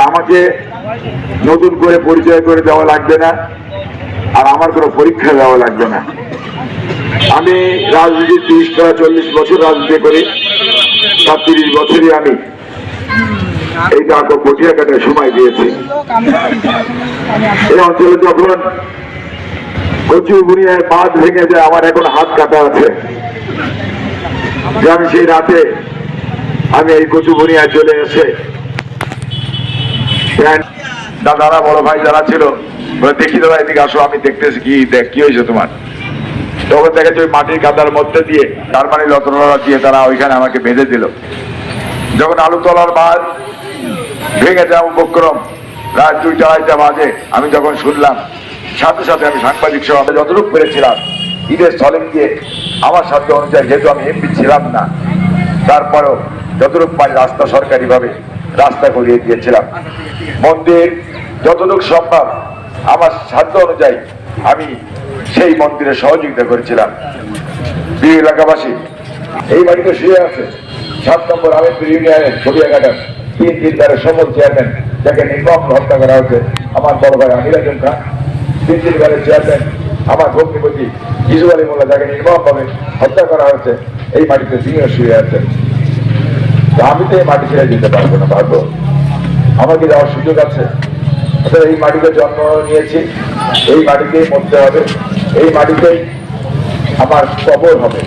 আমাকে নতুন করে পরিচয় করে দেওয়া লাগবে না, আর আমার কোনো পরীক্ষা দেওয়া লাগবে না। আমি রাজনীতি 30-40 বছর রাজনীতি করি, তার 30 বছরই আমি এই টাকা বটিয়া কাটার সময় দিয়েছি। এই অঞ্চলে যখন কচু বুনিয়ায় বাঁধ ভেঙে যায়, আমার এখন হাত কাটা আছে যে আমি সেই রাতে আমি এই কচু বুনিয়ায় চলে এসে দাদারা বড় ভাই যারা ছিল বলে, দেখি দাদা এদিকে আসো, আমি দেখতেছি কি হয়েছে তোমার। তখন দেখেছি ওই মাটির কাদার মধ্যে দিয়ে তার মানে লতরা দিয়ে তারা ওইখানে আমাকে বেঁধে দিল। যখন আলু তলার বাঁধ ভেঙে যাওয়া উপক্রম রাত 2টা-2:30 বাজে, আমি যখন শুনলাম, সাথে সাথে আমি সাংবাদিক সহ যতটুকু পেরেছিলাম ঈদের স্থলে গিয়ে আমার সাধ্য অনুযায়ী, যেহেতু আমি এমপি ছিলাম না, তারপরেও যতটুকু পারি রাস্তা সরকারিভাবে রাস্তা করিয়ে দিয়েছিলাম। মন্দির যতটুকু সম্ভব আমার সাধ্য অনুযায়ী আমি সেই মন্দিরে সহযোগিতা করেছিলাম। প্রিয় এলাকাবাসী, এই বাড়িতে শুয়ে আছে 7 নম্বর আমেদপুর ইউনিয়নের ছবিয়াঘাটার 3 দিনদারের সফল চেয়ারম্যান, যাকে নির্মম হত্যা করা হয়েছে আমার বড় ভাই আমির আজম খান। 3 দিনদারের চেয়ারম্যান আমার ভগ্নিপতি ইসু আলী মোল্লা, যাকে নির্মমভাবে হত্যা করা হয়েছে। এই মাটিতে তিনিও শুয়ে আছেন। আমি তো এই মাটি ছেড়ে যেতে পারবো না, পারবো? আমাকে যাওয়ার সুযোগ আছে। এই মাটিতে জন্ম নিয়েছি, এই মাটিতেই মরতে হবে, এই মাটিতেই আমার কবর হবে।